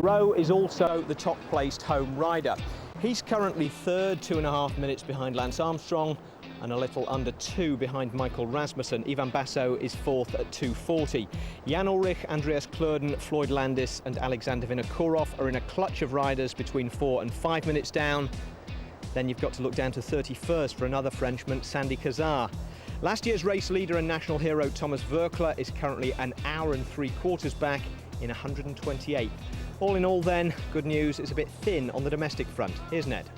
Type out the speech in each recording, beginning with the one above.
Rowe is also the top-placed home rider. He's currently third, 2.5 minutes behind Lance Armstrong, and a little under 2 behind Michael Rasmussen. Ivan Basso is fourth at 2:40. Jan Ullrich, Andreas Klöden, Floyd Landis and Alexander Vinokourov are in a clutch of riders between 4 and 5 minutes down. Then you've got to look down to 31st for another Frenchman, Sandy Cazard. Last year's race leader and national hero Thomas Voeckler is currently an hour and 3/4 back in 128th. All in all then, good news, it's a bit thin on the domestic front. Here's Ned.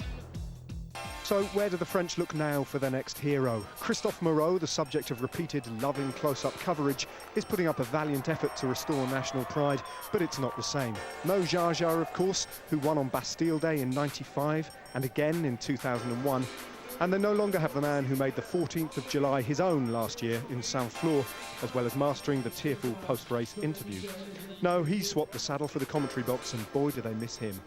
So where do the French look now for their next hero? Christophe Moreau, the subject of repeated loving close-up coverage, is putting up a valiant effort to restore national pride, but it's not the same. No Jar Jar, of course, who won on Bastille Day in '95 and again in 2001. And they no longer have the man who made the 14th of July his own last year in Saint-Flour, as well as mastering the tearful post-race interview. No, he swapped the saddle for the commentary box, and boy, do they miss him.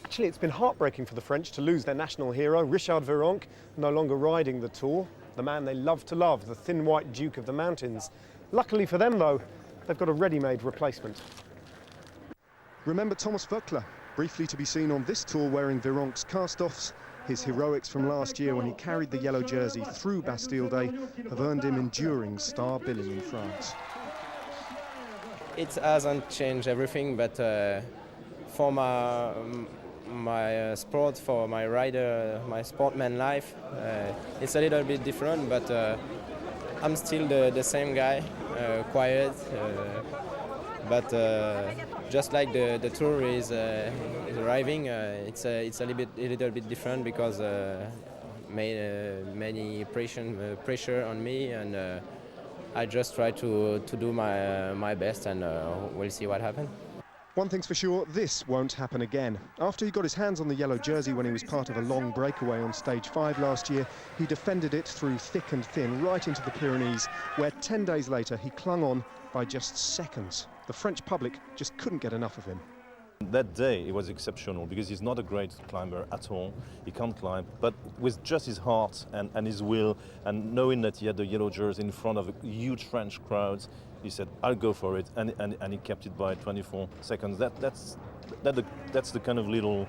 Actually, it's been heartbreaking for the French to lose their national hero, Richard Virenque, no longer riding the Tour, the man they love to love, the thin white Duke of the Mountains. Luckily for them, though, they've got a ready-made replacement. Remember Thomas Voeckler, briefly to be seen on this Tour wearing Virenque's cast-offs. His heroics from last year when he carried the yellow jersey through Bastille Day have earned him enduring star billing in France. It hasn't changed everything, but for my sport, for my rider, my sportman life, it's a little bit different, but I'm still the same guy, quiet, but just like the Tour is arriving, it's a little bit different because many pressure on me, and I just try to do my best, and we'll see what happens. One thing's for sure, this won't happen again. After he got his hands on the yellow jersey when he was part of a long breakaway on stage 5 last year, he defended it through thick and thin, right into the Pyrenees, where 10 days later he clung on by just seconds. The French public just couldn't get enough of him. That day it was exceptional because he's not a great climber at all. He can't climb, but with just his heart and his will, and knowing that he had the yellow jersey in front of a huge French crowds, he said, "I'll go for it," and he kept it by 24 seconds. That's the kind of little,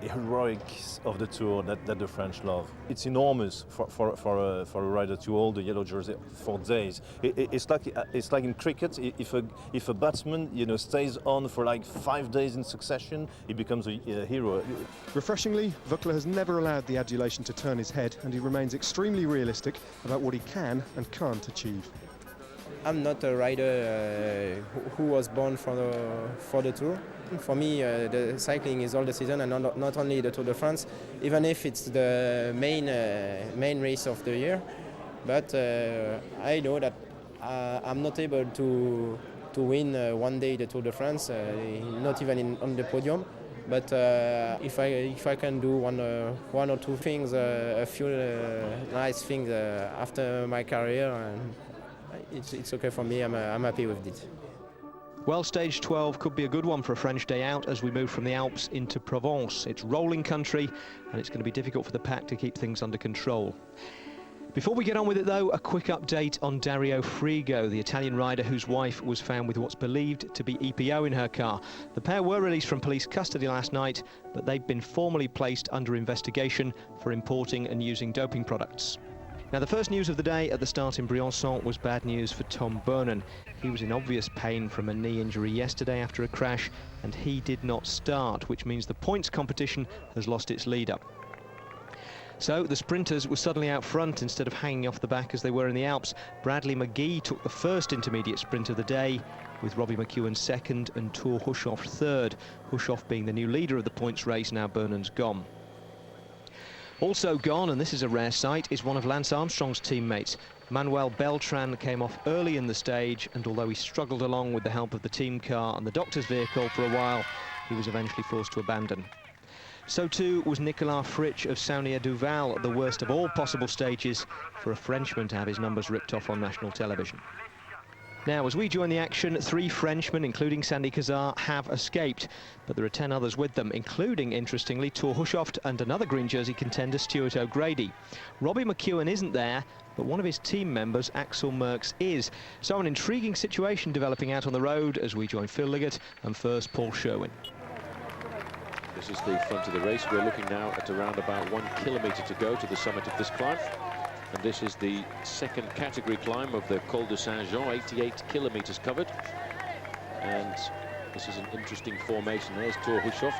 heroics of the Tour that the French love. It's enormous for a rider to hold the yellow jersey for days. It's like in cricket. If a batsman stays on for like 5 days in succession, he becomes a hero. Refreshingly, Voeckler has never allowed the adulation to turn his head, and he remains extremely realistic about what he can and can't achieve. I'm not a rider who was born for the Tour. For me, the cycling is all the season, and not only the Tour de France, even if it's the main race of the year. But I know that I'm not able to win one day the Tour de France, not even on the podium. But if I can do one or two things, a few nice things after my career, it's okay for me. I'm happy with it. Well, stage 12 could be a good one for a French day out as we move from the Alps into Provence. It's rolling country, and it's going to be difficult for the pack to keep things under control. Before we get on with it, though, a quick update on Dario Frigo, the Italian rider whose wife was found with what's believed to be EPO in her car. The pair were released from police custody last night, but they've been formally placed under investigation for importing and using doping products. Now, the first news of the day at the start in Briançon was bad news for Tom Boonen. He was in obvious pain from a knee injury yesterday after a crash, and he did not start, which means the points competition has lost its leader. So the sprinters were suddenly out front instead of hanging off the back as they were in the Alps. Bradley McGee took the first intermediate sprint of the day, with Robbie McEwen second and Thor Hushoff third. Hushoff being the new leader of the points race now Boonen's gone. Also gone, and this is a rare sight, is one of Lance Armstrong's teammates. Manuel Beltran came off early in the stage, and although he struggled along with the help of the team car and the doctor's vehicle for a while, he was eventually forced to abandon. So too was Nicolas Fritsch of Saunier-Duval, the worst of all possible stages for a Frenchman to have his numbers ripped off on national television. Now, as we join the action, 3 Frenchmen, including Sandy Cazard, have escaped. But there are 10 others with them, including, interestingly, Thor Hushovd and another green jersey contender, Stuart O'Grady. Robbie McEwen isn't there, but one of his team members, Axel Merckx, is. So an intriguing situation developing out on the road as we join Phil Liggett and first Paul Sherwin. This is the front of the race. We're looking now at around about 1 kilometre to go to the summit of this climb. And this is the second category climb of the Col de Saint-Jean, 88 kilometres covered. And this is an interesting formation. There's Thor Hushovd.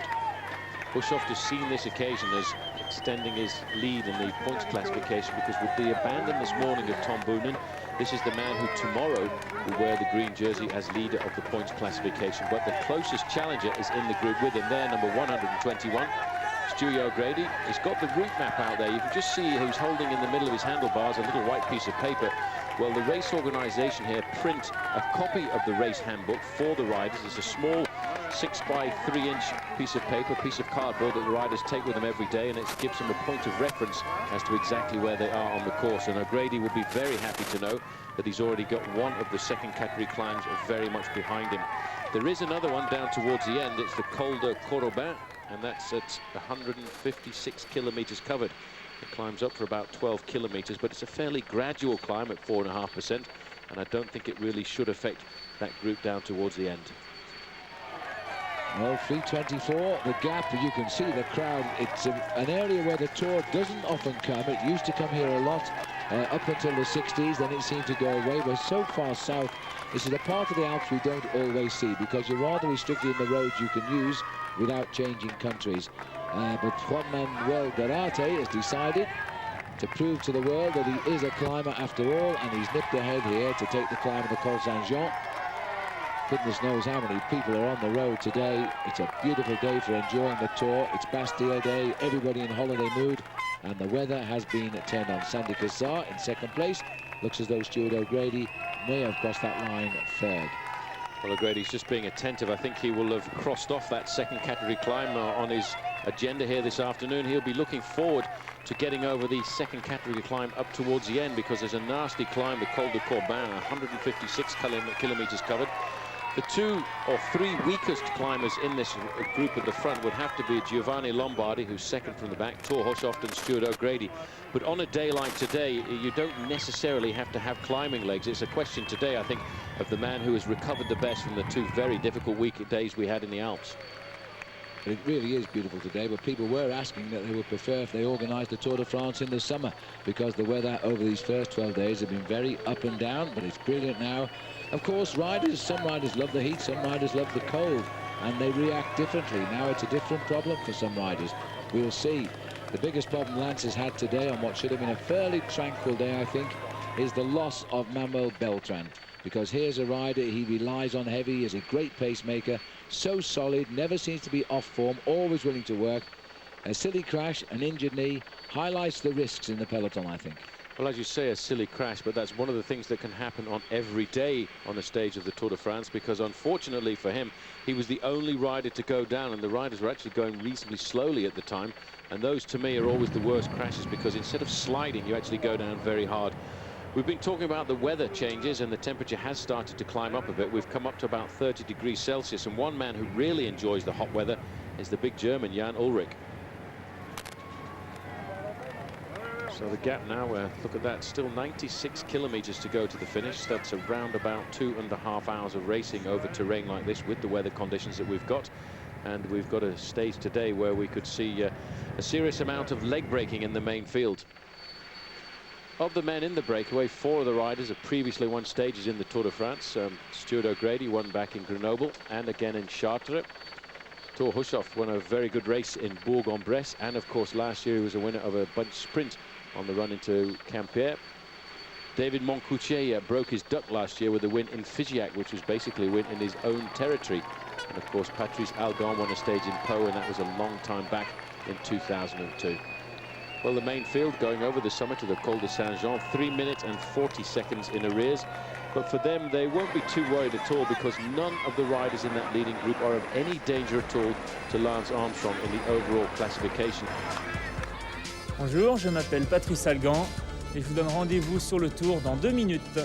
Hushovd has seen this occasion as extending his lead in the points classification, because with the abandon this morning of Tom Boonen, this is the man who tomorrow will wear the green jersey as leader of the points classification. But the closest challenger is in the group with him there, number 121. Stuart O'Grady. He's got the route map out there. You can just see who's holding in the middle of his handlebars a little white piece of paper. Well, the race organisation here print a copy of the race handbook for the riders. It's a small 6 by 3 inch piece of paper, piece of cardboard that the riders take with them every day, and it gives them a point of reference as to exactly where they are on the course. And O'Grady will be very happy to know that he's already got one of the second category climbs very much behind him. There is another one down towards the end. It's the Col de Corobin, and that's at 156 kilometres covered. It climbs up for about 12 kilometres, but it's a fairly gradual climb at 4.5%, and I don't think it really should affect that group down towards the end. Well, 3:24, the gap, you can see the crowd. It's an area where the Tour doesn't often come. It used to come here a lot up until the 60s, then it seemed to go away. We're so far south. This is a part of the Alps we don't always see, because you're rather restricted in the roads you can use without changing countries. But Juan Manuel Garate has decided to prove to the world that he is a climber after all, and he's nipped ahead here to take the climb of the Col Saint-Jean. Goodness knows how many people are on the road today. It's a beautiful day for enjoying the Tour. It's Bastille Day, everybody in holiday mood, and the weather has been turned on. Sandy Cazard in second place. Looks as though Stuart O'Grady may have crossed that line third. Well, O'Grady's just being attentive. I think he will have crossed off that second category climb on his agenda here this afternoon. He'll be looking forward to getting over the second category climb up towards the end, because there's a nasty climb, the Col de Corobin, 156 kilometres covered. The 2 or 3 weakest climbers in this group at the front would have to be Giovanni Lombardi, who's second from the back, Thor Hushovd and Stuart O'Grady. But on a day like today, you don't necessarily have to have climbing legs. It's a question today, I think, of the man who has recovered the best from the 2 very difficult days we had in the Alps. It really is beautiful today, but people were asking that they would prefer if they organised the Tour de France in the summer, because the weather over these first 12 days have been very up and down, but it's brilliant now. Of course, some riders love the heat, some riders love the cold, and they react differently. Now it's a different problem for some riders. We'll see. The biggest problem Lance has had today on what should have been a fairly tranquil day, I think, is the loss of Manuel Beltran. Because here's a rider he relies on heavy, he is a great pacemaker, so solid, never seems to be off form, always willing to work. A silly crash, an injured knee, highlights the risks in the peloton, I think. Well, as you say, a silly crash, but that's one of the things that can happen on every day on the stage of the Tour de France, because unfortunately for him, he was the only rider to go down, and the riders were actually going reasonably slowly at the time. And those, to me, are always the worst crashes, because instead of sliding, you actually go down very hard. We've been talking about the weather changes, and the temperature has started to climb up a bit. We've come up to about 30 degrees Celsius, and one man who really enjoys the hot weather is the big German, Jan Ullrich. So the gap now, look at that, still 96 kilometres to go to the finish. That's around about 2.5 hours of racing over terrain like this with the weather conditions that we've got. And we've got a stage today where we could see a serious amount of leg braking in the main field. Of the men in the breakaway, 4 of the riders have previously won stages in the Tour de France. Stuart O'Grady won back in Grenoble and again in Chartres. Thor Hushovd won a very good race in Bourg-en-Bresse, and of course last year he was a winner of a bunch sprint on the run into Quimper. David Moncoutier broke his duck last year with a win in Figeac, which was basically a win in his own territory. And of course Patrice Algon won a stage in Pau, and that was a long time back in 2002. Well, the main field going over the summit of the Col de Saint-Jean, 3 minutes and 40 seconds in arrears. But for them, they won't be too worried at all, because none of the riders in that leading group are of any danger at all to Lance Armstrong in the overall classification. Bonjour, je m'appelle Patrice Algan et je vous donne rendez-vous sur le Tour dans 2 minutes.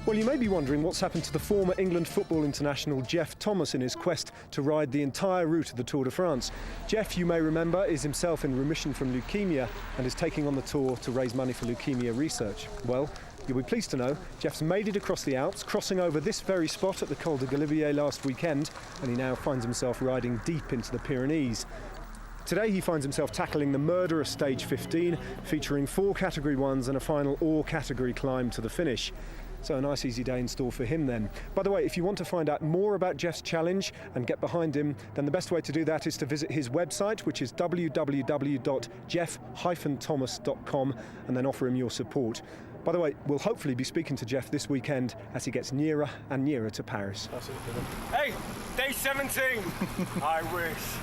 Well, you may be wondering what's happened to the former England football international Geoff Thomas in his quest to ride the entire route of the Tour de France. Geoff, you may remember, is himself in remission from leukemia and is taking on the Tour to raise money for leukemia research. Well, you'll be pleased to know Geoff's made it across the Alps, crossing over this very spot at the Col de Galibier last weekend, and he now finds himself riding deep into the Pyrenees. Today he finds himself tackling the murderous stage 15, featuring 4 Category 1s and a final all-category climb to the finish. So a nice easy day in store for him then. By the way, if you want to find out more about Geoff's challenge and get behind him, then the best way to do that is to visit his website, which is www.geoff-thomas.com, and then offer him your support. By the way, we'll hopefully be speaking to Geoff this weekend as he gets nearer and nearer to Paris. Hey, day 17! I wish.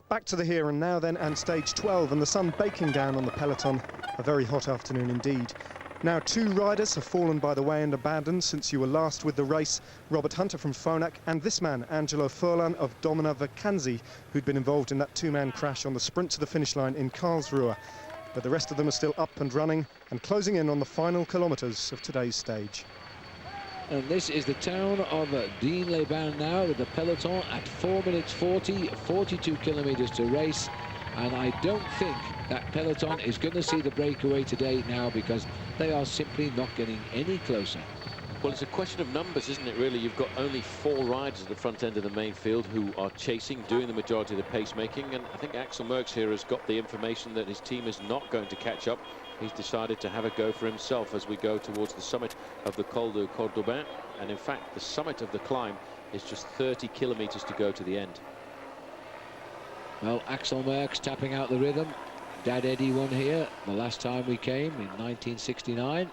Back to the here and now then, and stage 12, and the sun baking down on the peloton. A very hot afternoon indeed. Now 2 riders have fallen by the way and abandoned since you were last with the race. Robert Hunter from Phonak and this man, Angelo Furlan of Domina Vacanzi, who'd been involved in that 2-man crash on the sprint to the finish line in Karlsruhe. But the rest of them are still up and running and closing in on the final kilometres of today's stage. And this is the town of Digne-les-Bains now, with the peloton at 4 minutes 40, 42 kilometres to race. And I don't think that peloton is going to see the breakaway today now, because they are simply not getting any closer. Well, it's a question of numbers, isn't it, really? You've got only 4 riders at the front end of the main field who are chasing, doing the majority of the pacemaking. And I think Axel Merckx here has got the information that his team is not going to catch up. He's decided to have a go for himself as we go towards the summit of the Col de Cordoban. And in fact, the summit of the climb is just 30 kilometres to go to the end. Well, Axel Merckx tapping out the rhythm. Dad Eddie won here the last time we came in 1969.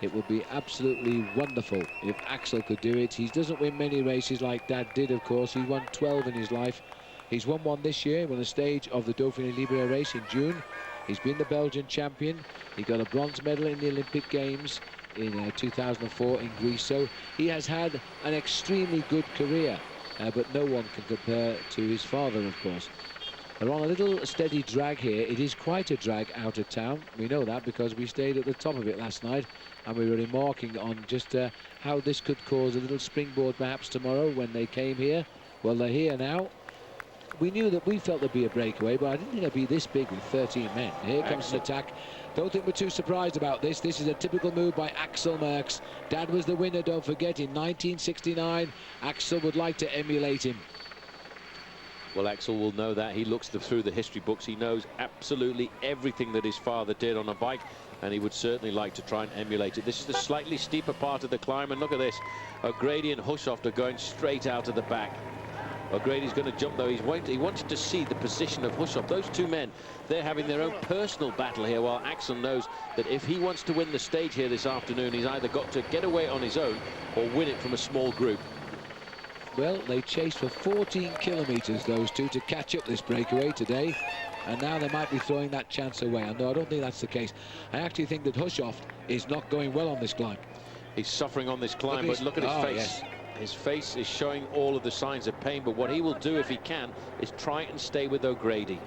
It would be absolutely wonderful if Axel could do it. He doesn't win many races like Dad did, of course. He won 12 in his life. He's won one this year, won a stage of the Dauphiné Libre race in June. He's been the Belgian champion. He got a bronze medal in the Olympic Games in 2004 in Greece. So he has had an extremely good career, but no one can compare to his father, of course. They're on a little steady drag here. It is quite a drag out of town. We know that because we stayed at the top of it last night, and we were remarking on just how this could cause a little springboard perhaps tomorrow when they came here. Well, they're here now. We knew that we felt there'd be a breakaway, but I didn't think it'd be this big with 13 men. Here comes an attack. Don't think we're too surprised about this. This is a typical move by Axel Merckx. Dad was the winner, don't forget, in 1969. Axel would like to emulate him. Well, Axel will know that. He looks through the history books. He knows absolutely everything that his father did on a bike, and he would certainly like to try and emulate it. This is the slightly steeper part of the climb, and look at this. O'Grady and Hushoft are going straight out of the back. O'Grady's going to jump, though. He wanted to see the position of Hushoft. Those 2 men, they're having their own personal battle here, while Axel knows that if he wants to win the stage here this afternoon, he's either got to get away on his own or win it from a small group. Well, they chased for 14 kilometres, those 2, to catch up this breakaway today. And now they might be throwing that chance away. No, I don't think that's the case. I actually think that Hushoft is not going well on this climb. He's suffering on this climb, but look at his face. Yes. His face is showing all of the signs of pain, but what he will do if he can is try and stay with O'Grady.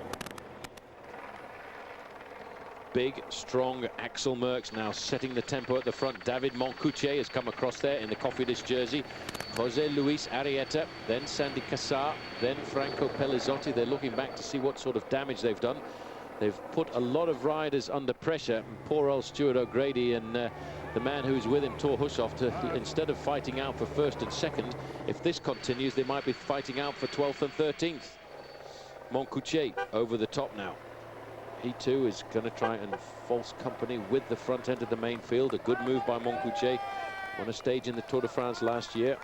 Big, strong Axel Merckx now setting the tempo at the front. David Moncoutier has come across there in the Cofidis jersey. Jose Luis Arrieta, then Sandy Cassar, then Franco Pellizotti. They're looking back to see what sort of damage they've done. They've put a lot of riders under pressure. Poor old Stuart O'Grady and the man who's with him, Thor Hushoft, instead of fighting out for 1st and 2nd, if this continues, they might be fighting out for 12th and 13th. Moncoutier over the top now. He too is going to try and false company with the front end of the main field. A good move by Moncoutier. Won a stage in the Tour de France last year.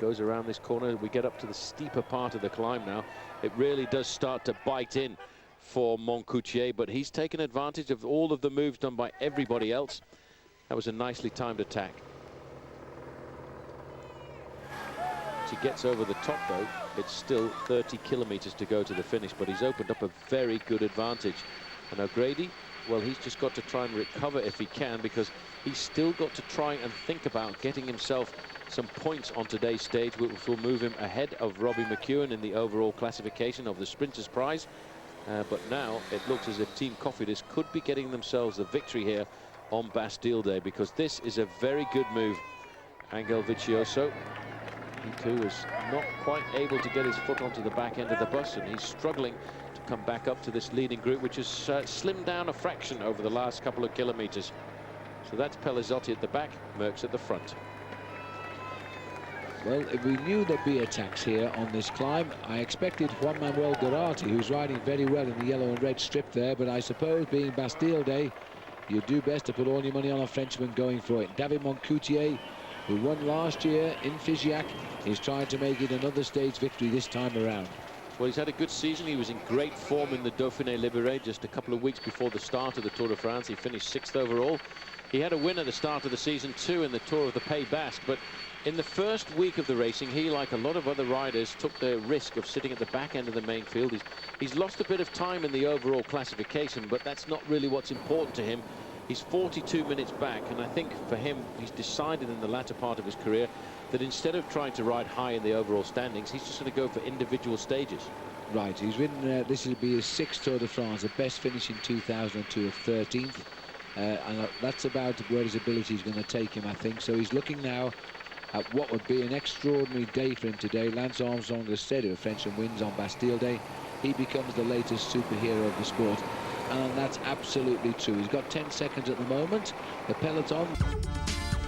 Goes around this corner. We get up to the steeper part of the climb now. It really does start to bite in for Moncoutier, but he's taken advantage of all of the moves done by everybody else. That was a nicely timed attack. As he gets over the top, though, it's still 30 kilometres to go to the finish, but he's opened up a very good advantage. And O'Grady, well, he's just got to try and recover if he can, because he's still got to try and think about getting himself some points on today's stage, which will move him ahead of Robbie McEwen in the overall classification of the Sprinters' Prize. But now it looks as if Team Cofidis could be getting themselves the victory here on Bastille Day, because this is a very good move. Angel Vicioso, he too is not quite able to get his foot onto the back end of the bus, and he's struggling to come back up to this leading group, which has slimmed down a fraction over the last couple of kilometers. So that's Pellizotti at the back, Merckx at the front. Well, we knew there'd be attacks here on this climb. I expected Juan Manuel Garate, who's riding very well in the yellow and red strip there, but I suppose being Bastille Day, you do best to put all your money on a Frenchman going for it. David Monautier, who won last year in Figeac, is trying to make it another stage victory this time around. Well, he's had a good season. He was in great form in the Dauphiné Libéré just a couple of weeks before the start of the Tour de France. He finished 6th overall. He had a win at the start of the season too in the Tour of the Pays Basque, but in the first week of the racing, he, like a lot of other riders, took the risk of sitting at the back end of the main field. He's lost a bit of time in the overall classification, but that's not really what's important to him. He's 42 minutes back, and I think for him, he's decided in the latter part of his career that instead of trying to ride high in the overall standings, he's just going to go for individual stages. Right, he's ridden, this will be his 6th Tour de France, the best finish in 2002 of 13th. And that's about where his ability is going to take him, I think. So he's looking now at what would be an extraordinary day for him today. Lance Armstrong has said if a Frenchman wins on Bastille Day, he becomes the latest superhero of the sport. And that's absolutely true. He's got 10 seconds at the moment. The peloton.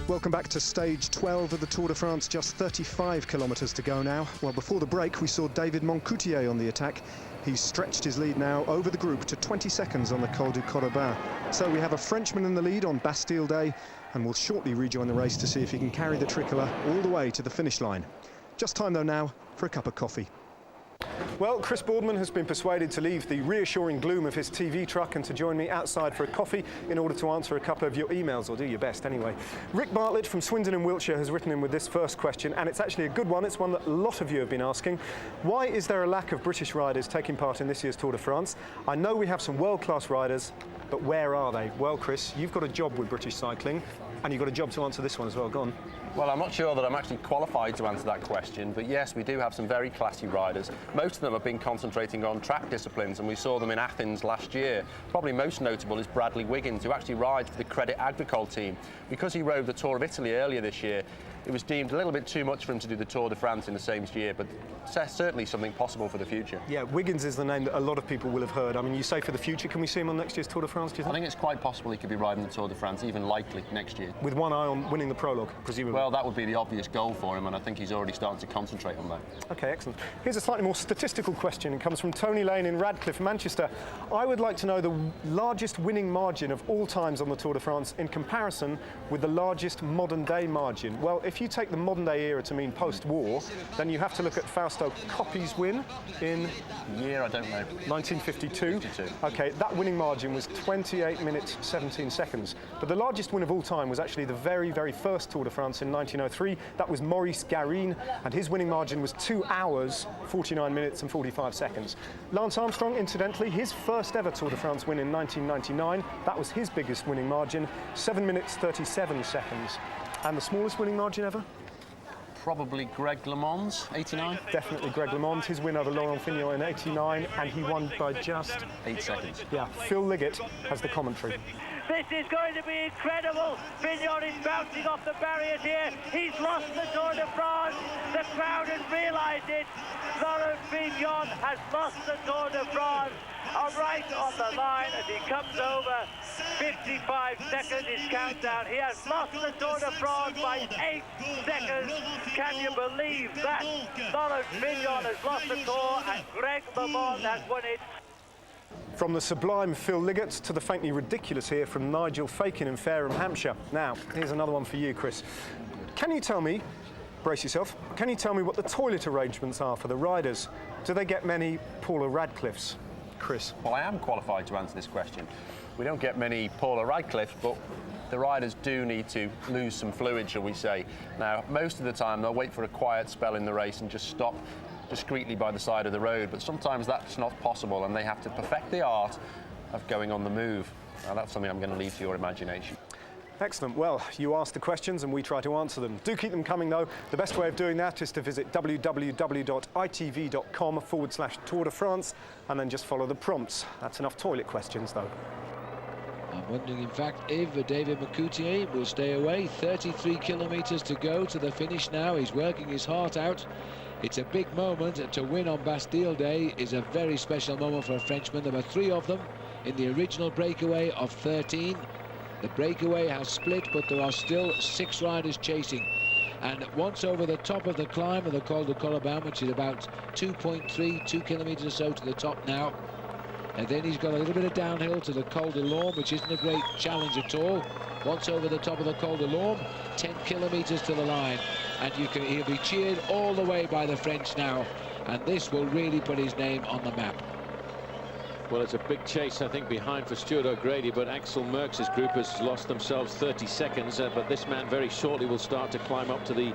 Welcome back to stage 12 of the Tour de France, just 35 kilometres to go now. Well, before the break, we saw David Monautier on the attack. He's stretched his lead now over the group to 20 seconds on the Col du Cordoban. So we have a Frenchman in the lead on Bastille Day, and will shortly rejoin the race to see if he can carry the tricolour all the way to the finish line. Just time, though, now for a cup of coffee. Well, Chris Boardman has been persuaded to leave the reassuring gloom of his TV truck and to join me outside for a coffee in order to answer a couple of your emails, or do your best anyway. Rick Bartlett from Swindon in Wiltshire has written in with this first question, and it's actually a good one. It's one that a lot of you have been asking. Why is there a lack of British riders taking part in this year's Tour de France? I know we have some world-class riders, but where are they? Well, Chris, you've got a job with British cycling, and you've got a job to answer this one as well. Go on. Well, I'm not sure that I'm actually qualified to answer that question, but yes, we do have some very classy riders. Most of them have been concentrating on track disciplines, and we saw them in Athens last year. Probably most notable is Bradley Wiggins, who actually rides for the Credit Agricole team. Because he rode the Tour of Italy earlier this year, it was deemed a little bit too much for him to do the Tour de France in the same year, but certainly something possible for the future. Yeah, Wiggins is the name that a lot of people will have heard. I mean, you say for the future, can we see him on next year's Tour de France, do you think? I think it's quite possible he could be riding the Tour de France, even likely next year. With one eye on winning the prologue, presumably? Well, that would be the obvious goal for him, and I think he's already starting to concentrate on that. OK, excellent. Here's a slightly more statistical question. It comes from Tony Lane in Radcliffe, Manchester. I would like to know the largest winning margin of all times on the Tour de France in comparison with the largest modern-day margin. Well, if you take the modern-day era to mean post-war, then you have to look at Fausto Coppi's win in... Year, I don't know. 1952. 52. OK, that winning margin was 28 minutes, 17 seconds. But the largest win of all time was actually the very, very first Tour de France in 1903. That was Maurice Garin, and his winning margin was 2 hours, 49 minutes and 45 seconds. Lance Armstrong, incidentally, his first ever Tour de France win in 1999, that was his biggest winning margin, 7 minutes, 37 seconds. And the smallest winning margin ever? Probably Greg LeMond's, 89? Definitely Greg LeMond, his win over Laurent Fignon in 89, and he won by just... 8 seconds. Yeah, Phil Liggett has the commentary. This is going to be incredible. Fignon is bouncing off the barriers here. He's lost the Tour de France. The crowd has realised it. Laurent Fignon has lost the Tour de France. Right on the line as he comes over. 55 seconds his countdown. He has lost the Tour de France by 8 seconds. Can you believe that? Laurent Fignon has lost the Tour and Greg LeMond has won it. From the sublime Phil Liggett to the faintly ridiculous here from Nigel Fakin in Fareham, Hampshire. Now, here's another one for you, Chris. Can you tell me, brace yourself, can you tell me what the toilet arrangements are for the riders? Do they get many Paula Radcliffes? Chris. Well, I am qualified to answer this question. We don't get many Paula Radcliffes, but the riders do need to lose some fluid, shall we say. Now, most of the time, they'll wait for a quiet spell in the race and just stop discreetly by the side of the road, but sometimes that's not possible, and they have to perfect the art of going on the move. Now, that's something I'm going to leave to your imagination. Excellent. Well, you ask the questions and we try to answer them. Do keep them coming, though. The best way of doing that is to visit www.itv.com/Tour de France and then just follow the prompts. That's enough toilet questions, though. I'm Wondering, in fact, if David Monautier will stay away. 33 kilometres to go to the finish now. He's working his heart out. It's a big moment. To win on Bastille Day is a very special moment for a Frenchman. There were 3 of them in the original breakaway of 13. The breakaway has split, but there are still 6 riders chasing. And once over the top of the climb of the Col de Colobane, which is about 2 kilometres or so to the top now, and then he's got a little bit of downhill to the Col de Lorme, which isn't a great challenge at all. Once over the top of the Col de Lorme, 10 kilometres to the line, and he'll be cheered all the way by the French now, and this will really put his name on the map. Well, it's a big chase, I think, behind for Stuart O'Grady, but Axel Merckx's group has lost themselves 30 seconds. But this man very shortly will start to climb up to the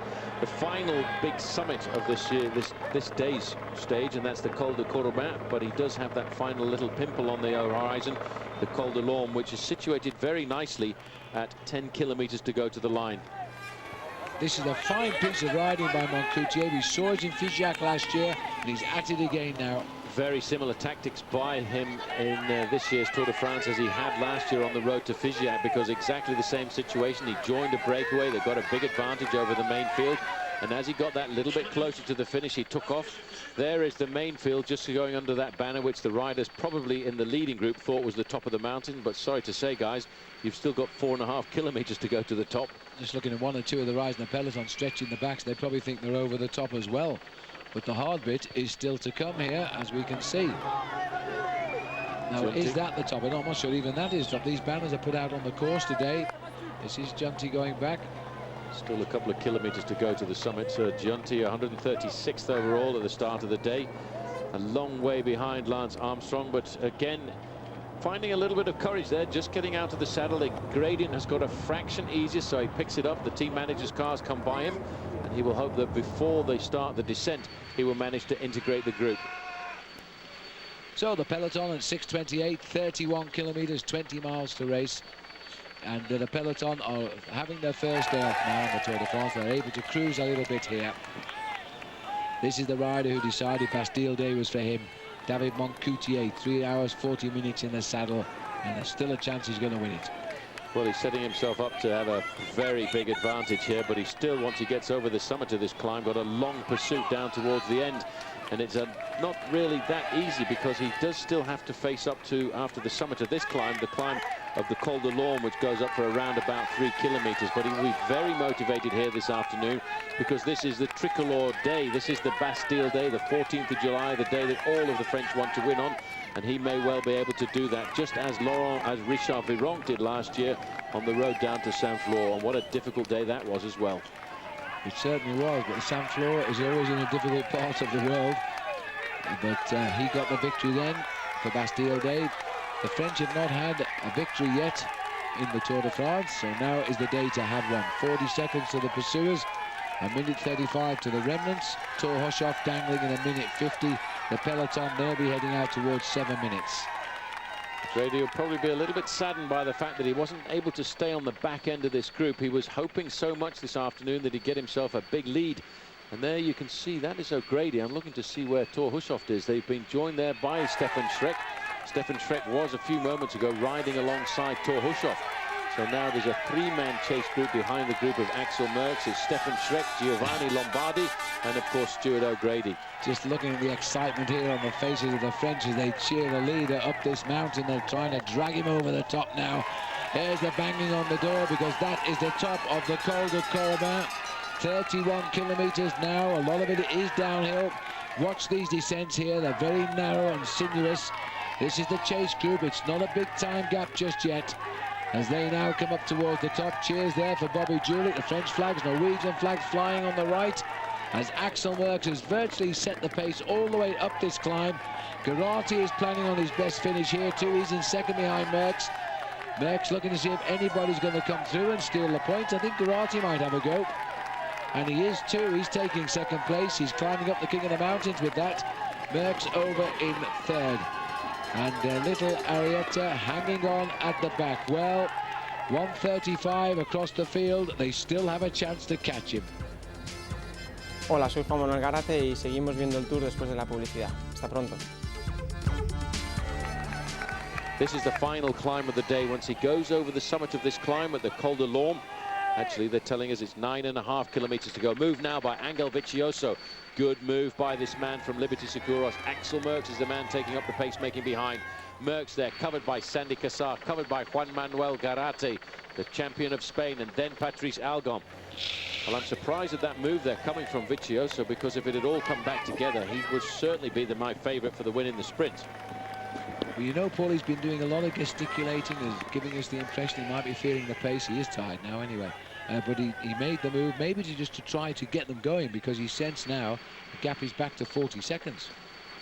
final big summit of this day's stage, and that's the Col de Colobane. But he does have that final little pimple on the horizon, the Col de Lorme, which is situated very nicely at 10 kilometres to go to the line. This is a fine piece of riding by Monautier. We saw it in Figeac last year, and he's at it again now. Very similar tactics by him in this year's Tour de France as he had last year on the road to Figeac, because exactly the same situation. He joined a breakaway. They got a big advantage over the main field, and as he got that little bit closer to the finish, he took off. There is the main field just going under that banner, which the riders probably in the leading group thought was the top of the mountain. But sorry to say, guys, you've still got 4.5 kilometres to go to the top. Just looking at 1 or 2 of the riders in the peloton stretching the backs, they probably think they're over the top as well. But the hard bit is still to come here, as we can see. Now, is that the top? I'm not sure even that is top. These banners are put out on the course today. This is Giunti going back. Still a couple of kilometres to go to the summit. Giunti 136th overall at the start of the day. A long way behind Lance Armstrong, but again, finding a little bit of courage there, just getting out of the saddle. The gradient has got a fraction easier, so he picks it up. The team manager's cars come by him, and he will hope that before they start the descent, he will manage to integrate the group. So the peloton at 6:28, 31 kilometres, 20 miles to race. And the peloton are having their first day off now on the Tour de France. They're able to cruise a little bit here. This is the rider who decided Bastille Day was for him. David Monautier, 3 hours, 40 minutes in the saddle, and there's still a chance he's going to win it. Well, he's setting himself up to have a very big advantage here, but he still, once he gets over the summit of this climb, got a long pursuit down towards the end. And it's not really that easy, because he does still have to face up to, after the summit of this climb, the climb of the Col de Lorme, which goes up for around about 3 kilometres. But he will be very motivated here this afternoon, because this is the Tricolore Day. This is the Bastille Day, the 14th of July, the day that all of the French want to win on. And he may well be able to do that, just as Richard Virenque did last year on the road down to Saint-Flour. And what a difficult day that was as well. It certainly was, but Saint-Flour is always in a difficult part of the world. But he got the victory then for Bastille Day. The French have not had a victory yet in the Tour de France, so now is the day to have one. 40 seconds to the pursuers, 1:35 to the remnants. Thor Hushoff dangling in 1:50. The peloton, they'll be heading out towards 7 minutes. Grady will probably be a little bit saddened by the fact that he wasn't able to stay on the back end of this group. He was hoping so much this afternoon that he'd get himself a big lead. And there you can see that is O'Grady. I'm looking to see where Thor Hushoff is. They've been joined there by Stefan Schreck. Stefan Schreck was a few moments ago riding alongside Thor Hushoff. So now there's a 3-man chase group behind the group of Axel Merckx. It's Stefan Schreck, Giovanni Lombardi, and of course Stuart O'Grady. Just looking at the excitement here on the faces of the French as they cheer the leader up this mountain. They're trying to drag him over the top now. There's the banging on the door, because that is the top of the Col de Colobane. 31 kilometres now. A lot of it is downhill. Watch these descents here. They're very narrow and sinuous. This is the chase group. It's not a big time gap just yet, as they now come up towards the top. Cheers there for Bobby Julich. The French flags, Norwegian flags flying on the right, as Axel Merckx has virtually set the pace all the way up this climb. Garanti is planning on his best finish here too. He's in second behind Merckx. Merckx looking to see if anybody's going to come through and steal the points. I think Garanti might have a go, and he is too. He's taking second place. He's climbing up the King of the Mountains with that. Merckx over in third, and little Arietta hanging on at the back. Well, 1:35 across the field. They still have a chance to catch him. Hola, soy Juan Manuel Garate y seguimos viendo el Tour después de la publicidad. Hasta pronto. This is the final climb of the day. Once he goes over the summit of this climb at the Col de l'Orme, actually they're telling us it's 9.5 kilometers to go. Move now by Angel Vicioso. Good move by this man from Liberty Seguros. Axel Merckx is the man taking up the pacemaking behind. Merckx there, covered by Sandy Cassar, covered by Juan Manuel Garate, the champion of Spain, and then Patrice Algon. Well, I'm surprised at that move there coming from Vicioso, because if it had all come back together, he would certainly be my favourite for the win in the sprint. Well, you know, Paul, he's been doing a lot of gesticulating, giving us the impression he might be feeling the pace. He is tired now anyway. But he made the move, maybe just to try to get them going, because he sensed now the gap is back to 40 seconds.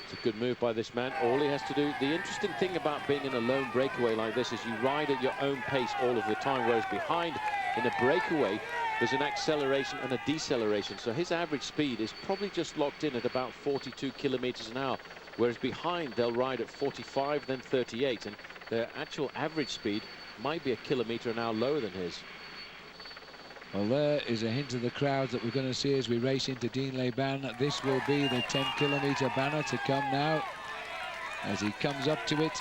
It's a good move by this man. All he has to do, the interesting thing about being in a lone breakaway like this is you ride at your own pace all of the time, whereas behind in a breakaway, there's an acceleration and a deceleration. So his average speed is probably just locked in at about 42 kilometers an hour, whereas behind they'll ride at 45, then 38, and their actual average speed might be a kilometer an hour lower than his. Well, there is a hint of the crowds that we're going to see as we race into Digne-les-Bains. This will be the 10-kilometer banner to come now. As he comes up to it,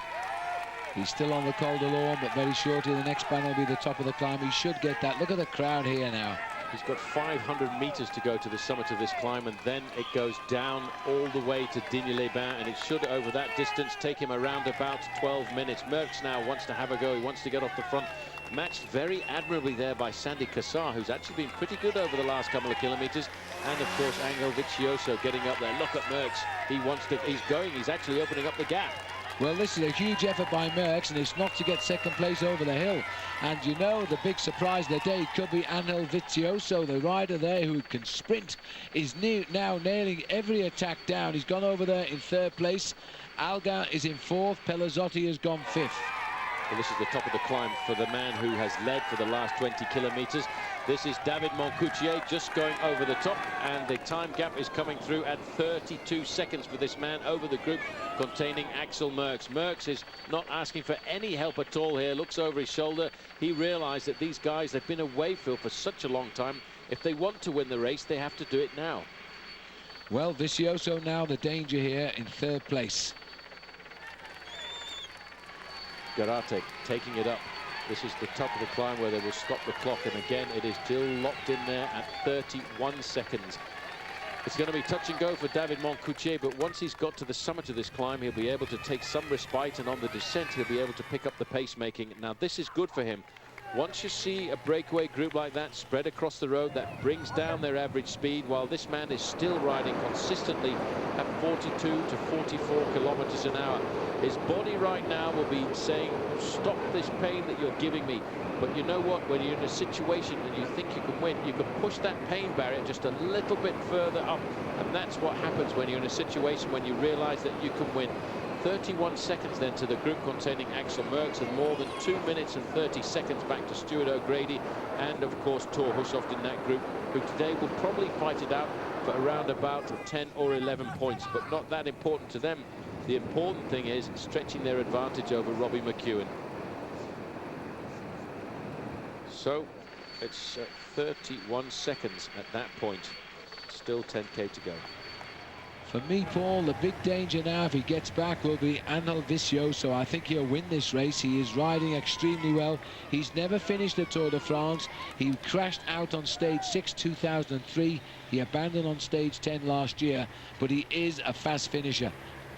he's still on the Col de l'Orme, but very shortly the next banner will be the top of the climb. He should get that. Look at the crowd here now. He's got 500 meters to go to the summit of this climb, and then it goes down all the way to Digne-les-Bains, and it should, over that distance, take him around about 12 minutes. Merckx now wants to have a go. He wants to get off the front. Matched very admirably there by Sandy Cassar, who's actually been pretty good over the last couple of kilometers. And of course, Angel Vicioso getting up there. Look at Merckx. He wants to, he's going, he's actually opening up the gap. Well, this is a huge effort by Merckx, and it's not to get second place over the hill. And you know, the big surprise of the day could be Angel Vicioso, the rider there who can sprint, is now nailing every attack down. He's gone over there in third place. Alga is in fourth. Pelazzotti has gone fifth. Well, this is the top of the climb for the man who has led for the last 20 kilometers. This is David Monautier just going over the top, and the time gap is coming through at 32 seconds for this man over the group containing Axel Merckx. Merckx is not asking for any help at all here, looks over his shoulder. He realized that these guys, they've been away for such a long time. If they want to win the race, they have to do it now. Well, Vicioso now the danger here in third place. Garate taking it up. This is the top of the climb where they will stop the clock, and again it is still locked in there at 31 seconds. It's going to be touch and go for David Monautier, but once he's got to the summit of this climb, he'll be able to take some respite, and on the descent he'll be able to pick up the pacemaking. Now this is good for him. Once you see a breakaway group like that spread across the road, that brings down their average speed, while this man is still riding consistently at 42 to 44 kilometers an hour. His body right now will be saying, stop this pain that you're giving me. But you know what? When you're in a situation and you think you can win, you can push that pain barrier just a little bit further up. And that's what happens when you're in a situation when you realize that you can win. 31 seconds then to the group containing Axel Merckx, and more than 2 minutes and 30 seconds back to Stuart O'Grady and of course Thor Hushovd in that group, who today will probably fight it out for around about 10 or 11 points, but not that important to them. The important thing is stretching their advantage over Robbie McEwen. So it's 31 seconds at that point. Still 10k to go. For me, Paul, the big danger now, if he gets back, will be Angel Vicioso. I think he'll win this race. He is riding extremely well. He's never finished the Tour de France. He crashed out on stage 6, 2003. He abandoned on stage 10 last year, but he is a fast finisher.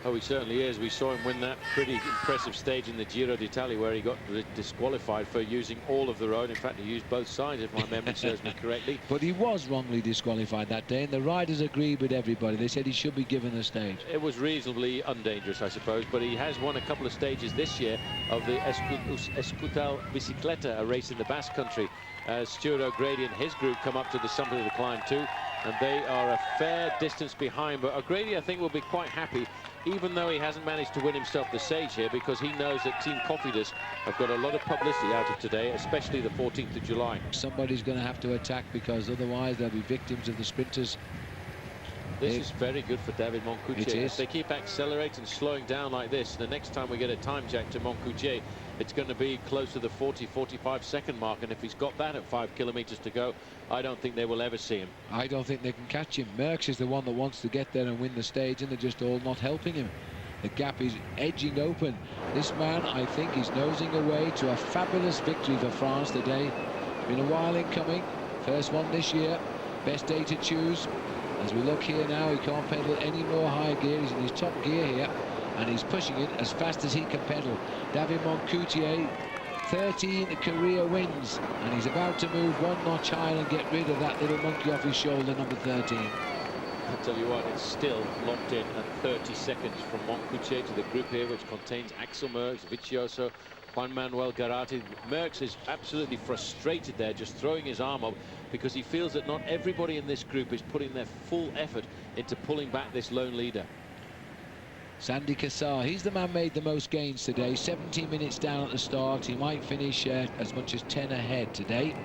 Oh, he certainly is. We saw him win that pretty impressive stage in the Giro d'Italia, where he got disqualified for using all of the road. In fact, he used both sides, if my memory serves me correctly. But he was wrongly disqualified that day, and the riders agreed with everybody. They said he should be given the stage. It was reasonably undangerous, I suppose, but he has won a couple of stages this year of the Escutal Bicicleta, a race in the Basque Country. Stuart O'Grady and his group come up to the summit of the climb too, and they are a fair distance behind. But O'Grady, I think, will be quite happy, even though he hasn't managed to win himself the stage here, because he knows that Team Cofidis have got a lot of publicity out of today, especially the 14th of July. Somebody's going to have to attack, because otherwise they'll be victims of the sprinters. This is very good for David Monautier. If they keep accelerating, slowing down like this, the next time we get a time jack to Monautier, it's going to be close to the 40-45 second mark, and if he's got that at 5 kilometers to go, I don't think they will ever see him. I don't think they can catch him. Merckx is the one that wants to get there and win the stage, and they're just all not helping him. The gap is edging open. This man, I think, is nosing away to a fabulous victory for France today. Been a while in coming. First one this year. Best day to choose. As we look here now, he can't pedal any more high gear. He's in his top gear here, and he's pushing it as fast as he can pedal. David Monautier, 13 career wins, and he's about to move one notch higher and get rid of that little monkey off his shoulder, number 13. I'll tell you what, it's still locked in at 30 seconds from Monautier to the group here, which contains Axel Merckx, Vicioso, Juan Manuel Garate. Merckx is absolutely frustrated there, just throwing his arm up, because he feels that not everybody in this group is putting their full effort into pulling back this lone leader. Sandy Cassar, he's the man made the most gains today. 17 minutes down at the start. He might finish as much as 10 ahead today.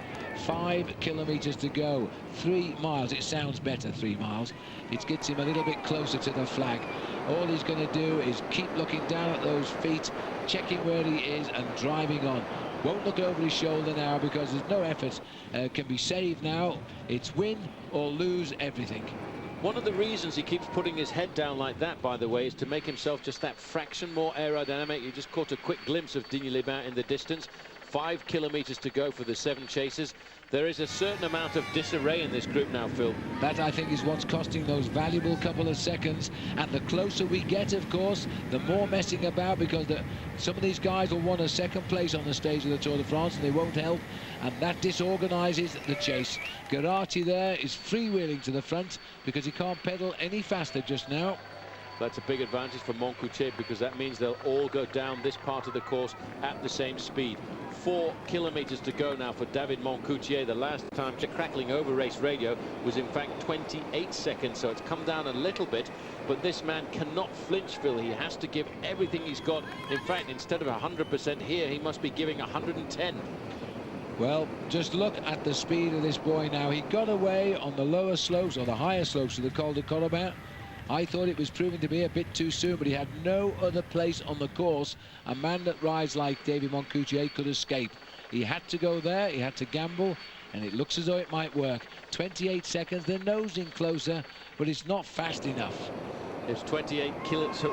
5 kilometers to go. 3 miles. It sounds better, 3 miles. It gets him a little bit closer to the flag. All he's going to do is keep looking down at those feet, checking where he is and driving on. Won't look over his shoulder now because there's no effort can be saved now. It's win or lose everything. One of the reasons he keeps putting his head down like that, by the way, is to make himself just that fraction more aerodynamic. You just caught a quick glimpse of Digne-les-Bains in the distance. 5 kilometers to go for the 7 chasers. There is a certain amount of disarray in this group now, Phil. That, I think, is what's costing those valuable couple of seconds. And the closer we get, of course, the more messing about, because some of these guys will want a second place on the stage of the Tour de France, and they won't help. And that disorganises the chase. Garate there is freewheeling to the front because he can't pedal any faster just now. That's a big advantage for Monautier, because that means they'll all go down this part of the course at the same speed. 4 kilometers to go now for David Monautier. The last time crackling over race radio was in fact 28 seconds, so it's come down a little bit, but this man cannot flinch, Phil. He has to give everything he's got. In fact, instead of 100% here, he must be giving 110. Well, just look at the speed of this boy now. He got away on the lower slopes, or the higher slopes of the Col de Colombat. I thought it was proving to be a bit too soon, but he had no other place on the course. A man that rides like David Monautier could escape. He had to go there, he had to gamble, and it looks as though it might work. 28 seconds, they're nosing closer, but it's not fast enough. It's 28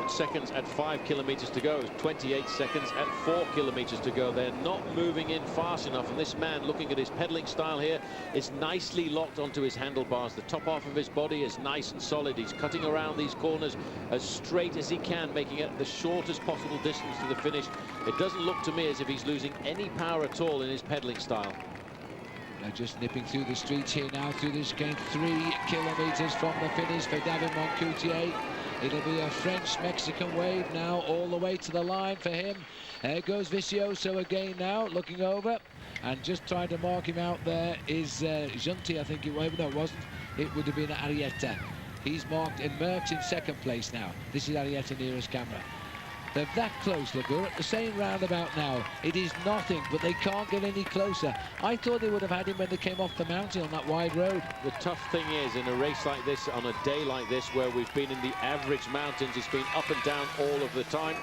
seconds at 5 kilometers to go. It's 28 seconds at 4 kilometers to go. They're not moving in fast enough, and this man, looking at his pedaling style here, is nicely locked onto his handlebars. The top half of his body is nice and solid. He's cutting around these corners as straight as he can, making it the shortest possible distance to the finish. It doesn't look to me as if he's losing any power at all in his pedaling style. They're just nipping through the streets here now, through this game. 3 kilometers from the finish for David Monautier. It'll be a French-Mexican wave now, all the way to the line for him. There goes Vicioso again now, looking over, and just trying to mark him out there is Junti, I think it was. No, it wasn't. It would have been Arietta. He's marked in Merckx in second place now. This is Arietta near his camera. They're that close, look, we're at the same roundabout now. It is nothing, but they can't get any closer. I thought they would have had him when they came off the mountain on that wide road. The tough thing is, in a race like this, on a day like this, where we've been in the average mountains, it's been up and down all of the time.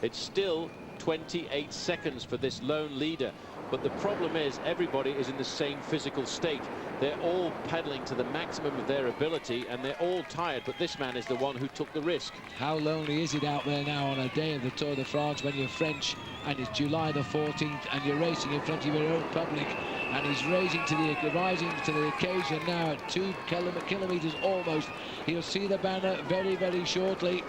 It's still 28 seconds for this lone leader. But the problem is, everybody is in the same physical state. They're all pedaling to the maximum of their ability, and they're all tired, but this man is the one who took the risk. How lonely is it out there now on a day of the Tour de France when you're French and it's July the 14th and you're racing in front of your own public, and he's rising to the occasion now at 2 kilometers almost. He'll see the banner very, very shortly.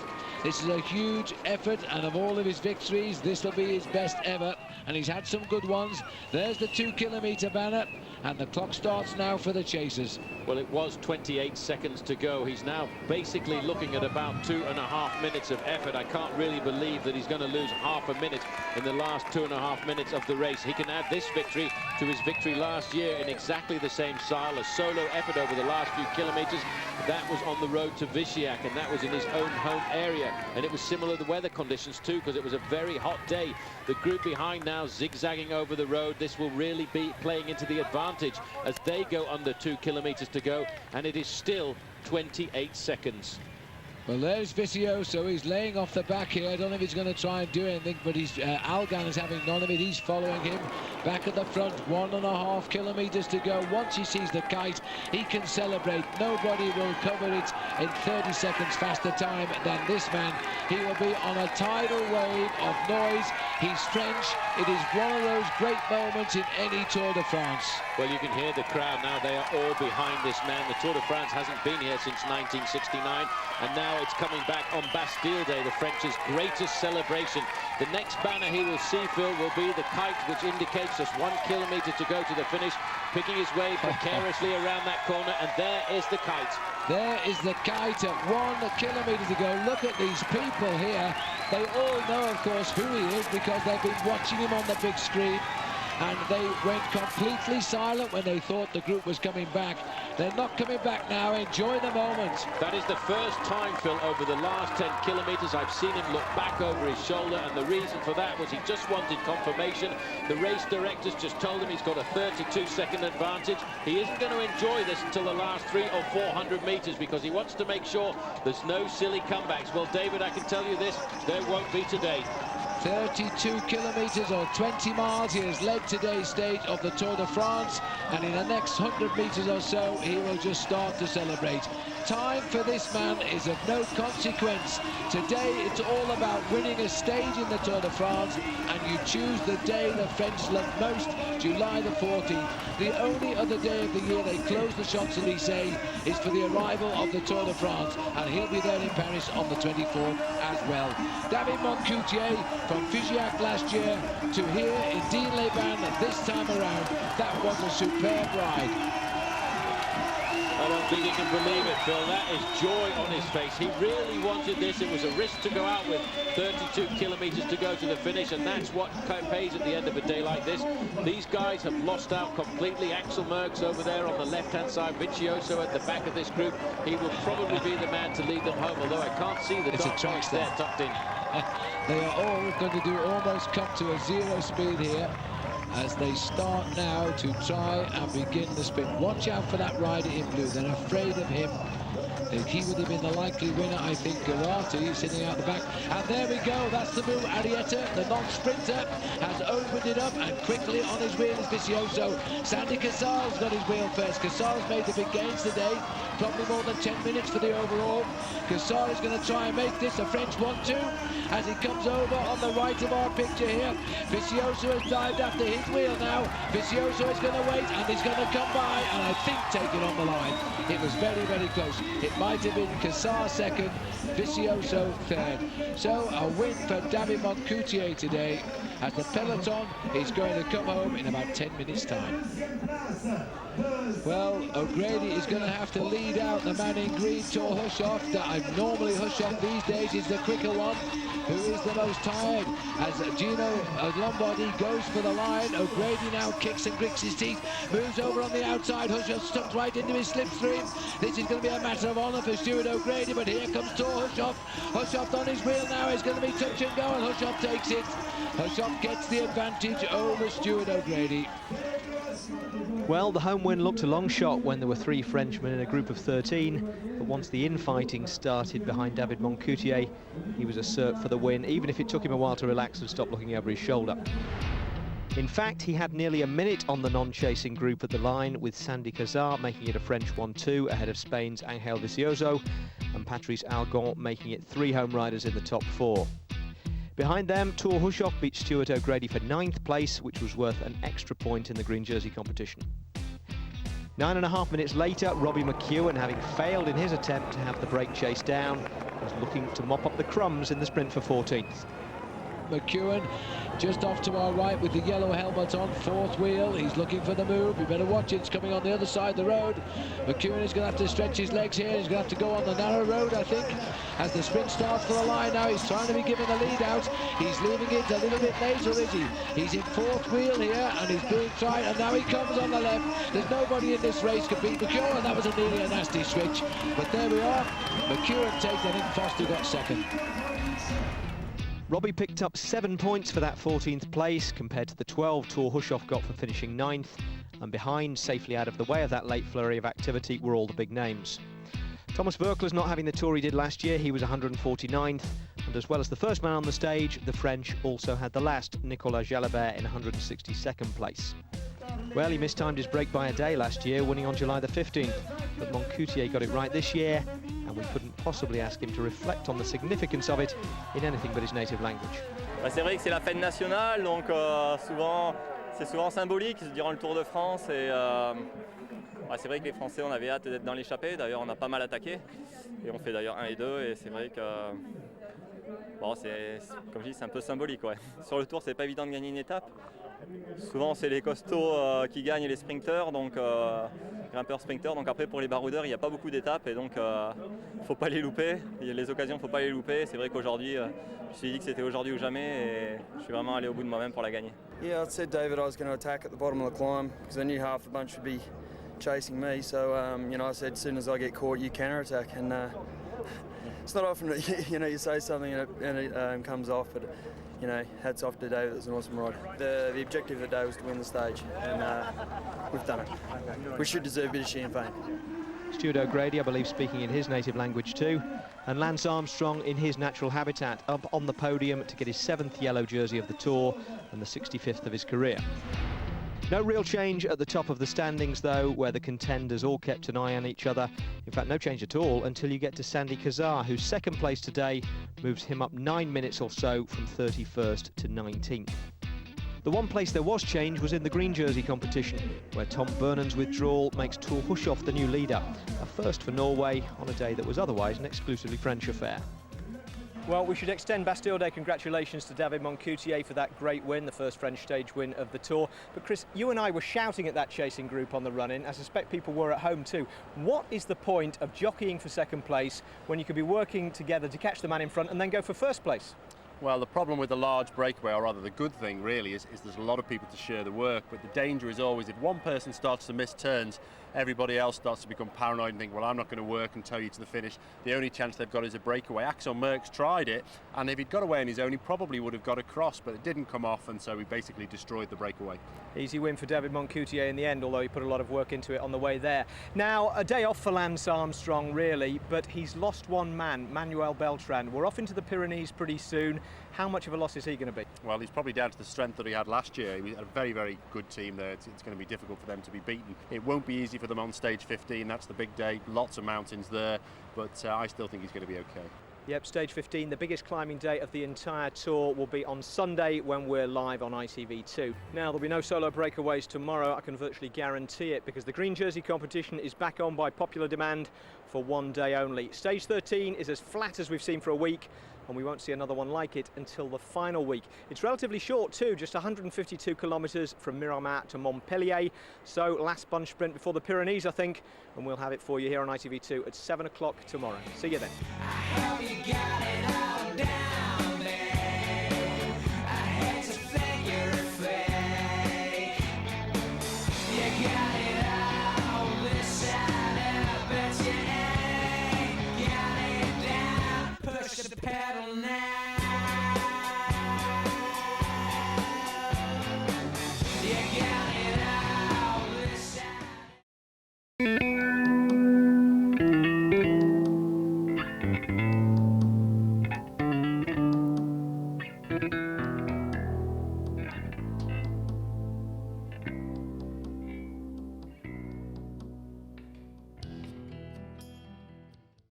This is a huge effort, and of all of his victories, this will be his best ever, and he's had some good ones. There's the 2 kilometer banner, and the clock starts now for the chasers. Well, it was 28 seconds to go. He's now basically looking at about 2.5 minutes of effort. I can't really believe that he's going to lose half a minute in the last 2.5 minutes of the race. He can add this victory to his victory last year in exactly the same style, a solo effort over the last few kilometers. That was on the road to Vichy-Ac, and that was in his own home area. And it was similar to the weather conditions too, because it was a very hot day. The group behind now zigzagging over the road. This will really be playing into the advantage as they go under 2 kilometers to go, and it is still 28 seconds. Well, there's Vicioso. He's laying off the back here. I don't know if he's going to try and do anything, but he's Algan is having none of it. He's following him back at the front. 1.5 kilometers to go. Once he sees the kite, he can celebrate. Nobody will cover it in 30 seconds faster time than this man. He will be on a tidal wave of noise. He's French. It is one of those great moments in any Tour de France. Well, you can hear the crowd now. They are all behind this man. The Tour de France hasn't been here since 1969, and now it's coming back on Bastille Day, the French's greatest celebration. The next banner he will see, Phil, will be the kite, which indicates just 1 kilometer to go to the finish, picking his way precariously around that corner, and there is the kite. There is the kite at 1 kilometer to go. Look at these people here. They all know, of course, who he is because they've been watching him on the big screen. And they went completely silent when they thought the group was coming back. They're not coming back now. Enjoy the moment. That is the first time, Phil, over the last 10 kilometers I've seen him look back over his shoulder, and the reason for that was he just wanted confirmation. The race directors just told him he's got a 32-second advantage. He isn't going to enjoy this until the last 300 or 400 meters because he wants to make sure there's no silly comebacks. Well, David, I can tell you this, there won't be today. 32 kilometers or 20 miles. He has led today's stage of the Tour de France, and in the next 100 meters or so he will just start to celebrate. Time for this man is of no consequence. Today it's all about winning a stage in the Tour de France, and you choose the day the French love most, July the 14th. The only other day of the year they close the Champs-Élysées is for the arrival of the Tour de France, and he'll be there in Paris on the 24th as well. David Monautier from Figeac last year to here in Digne-les-Bains this time around. That was a superb ride. I don't think he can believe it, Phil. That is joy on his face. He really wanted this. It was a risk to go out with 32 kilometers to go to the finish, and that's what pays at the end of a day like this. These guys have lost out completely. Axel Merckx over there on the left-hand side, Vicioso at the back of this group. He will probably be the man to lead them home, although I can't see the dark tracks there tucked in. They are all going to do almost come to a 0 speed here as they start now to try and begin the sprint. Watch out for that rider in blue. They're afraid of him. He would have been the likely winner, I think. Garati sitting out the back. And there we go. That's the move. Arrieta, the non-sprinter, has opened it up, and quickly on his wheel is Vicioso. Sandy Cassal's got his wheel first. Cassal's made the big gains today. Probably more than 10 minutes for the overall. Cassal is going to try and make this a French 1-2 as he comes over on the right of our picture here. Vicioso has dived after his wheel now. Vicioso is going to wait, and he's going to come by, and I think take it on the line. It was very, very close. It might have been Cassar second, Vicioso third. So a win for David Monautier today, as the peloton is going to come home in about 10 minutes' time. Well, O'Grady is going to have to lead out the man in green, Tor Hushoff. Normally Hushoff these days is the quicker one, who is the most tired, as Gino Lombardi goes for the line. O'Grady now kicks and grits his teeth, moves over on the outside. Hushoff stuck right into his slipstream. This is going to be a matter of honour for Stuart O'Grady, but here comes Tor Hushoff. Hushoff on his wheel now is going to be touch and go, and Hushoff takes it. Hushoff gets the advantage over Stuart O'Grady. Well, the home win looked a long shot when there were 3 Frenchmen in a group of 13, but once the infighting started behind David Monautier, he was a cert for the win, even if it took him a while to relax and stop looking over his shoulder. In fact, he had nearly a minute on the non-chasing group at the line, with Sandy Cazard making it a French 1-2 ahead of Spain's Angel Vicioso, and Patrice Algon making it 3 home riders in the top 4. Behind them, Tor Hushoff beat Stuart O'Grady for 9th place, which was worth an extra point in the green jersey competition. 9.5 minutes later, Robbie McEwen, having failed in his attempt to have the break chase down, was looking to mop up the crumbs in the sprint for 14th. McEwen just off to our right with the yellow helmet on, 4th wheel. He's looking for the move. You better watch it. It's coming on the other side of the road. McEwen is going to have to stretch his legs here. He's going to have to go on the narrow road, I think, as the sprint starts for the line now. He's trying to be given the lead out. He's leaving it a little bit later, is he? He's in 4th wheel here, and he's being tried, and now he comes on the left. There's nobody in this race could beat McEwen. That was nearly a nasty switch, but there we are. McEwen takes, I think Foster got second. Robbie picked up 7 points for that 14th place, compared to the 12 Tor Hushoff got for finishing 9th, and behind, safely out of the way of that late flurry of activity, were all the big names. Thomas Voeckler's not having the tour he did last year. He was 149th, and as well as the first man on the stage, the French also had the last, Nicolas Jalabert, in 162nd place. Well, he mistimed his break by a day last year, winning on July the 15th, but Monautier got it right this year, and we couldn't possibly ask him to reflect on the significance of it in anything but his native language. C'est vrai que c'est la fête nationale, donc c'est souvent symbolique durant le Tour de France, et c'est vrai que les Français, on avait hâte d'être dans l'échappée. D'ailleurs, on a pas mal attaqué, et on fait d'ailleurs 1 et 2, et c'est vrai que bon, comme je dis, c'est un peu symbolique. Ouais. Sur le Tour, c'est pas évident de gagner une étape. Souvent, c'est les costauds qui gagnent, les sprinteurs, donc grimpeurs sprinteurs. Donc après, pour les baroudeurs, il n'y a pas beaucoup d'étapes, et donc il faut pas les louper. Les occasions, faut pas les louper. C'est vrai qu'aujourd'hui, je me suis dit que c'était aujourd'hui ou jamais, et je suis vraiment allé au bout de moi-même pour la gagner. Yeah, I said David I was going to attack at the bottom of the climb because I knew half the bunch would be chasing me. So you know, I said as soon as I get caught, you counter-attack, and it's not often that you say something and it comes off, but you know, hats off to David. It was an awesome ride. The objective of the day was to win the stage, and we've done it. We should deserve a bit of champagne. Stuart O'Grady, I believe, speaking in his native language too, and Lance Armstrong in his natural habitat, up on the podium to get his 7th yellow jersey of the Tour and the 65th of his career. No real change at the top of the standings, though, where the contenders all kept an eye on each other. In fact, no change at all until you get to Sandy Cazar, whose second place today moves him up 9 minutes or so from 31st to 19th. The one place there was change was in the green jersey competition, where Tom Vernon's withdrawal makes Tor Hushovd the new leader, a first for Norway on a day that was otherwise an exclusively French affair. Well, we should extend Bastille Day congratulations to David Monautier for that great win, the first French stage win of the Tour. But Chris, you and I were shouting at that chasing group on the run-in. I suspect people were at home too. What is the point of jockeying for second place when you could be working together to catch the man in front and then go for first place? Well, the problem with the large breakaway, or rather the good thing really, is there's a lot of people to share the work, but the danger is always if one person starts to miss turns, everybody else starts to become paranoid and think, well, I'm not going to work and tow you to the finish. The only chance they've got is a breakaway. Axel Merckx tried it, and if he'd got away on his own, he probably would have got across, but it didn't come off, and so he basically destroyed the breakaway. Easy win for David Monautier in the end, although he put a lot of work into it on the way there. Now, a day off for Lance Armstrong, really, but he's lost one man, Manuel Beltran. We're off into the Pyrenees pretty soon. How much of a loss is he going to be? Well, he's probably down to the strength that he had last year. He had a very, very good team there. It's going to be difficult for them to be beaten. It won't be easy for them on stage 15. That's the big day. Lots of mountains there, but I still think he's going to be okay. Yep, stage 15, the biggest climbing day of the entire tour, will be on Sunday when we're live on ITV2. Now, there'll be no solo breakaways tomorrow, I can virtually guarantee it, because the green jersey competition is back on by popular demand for one day only. Stage 13 is as flat as we've seen for a week, and we won't see another one like it until the final week. It's relatively short too, just 152 kilometres from Miramar to Montpellier. So last bunch sprint before the Pyrenees, I think, and we'll have it for you here on ITV2 at 7 o'clock tomorrow. See you then.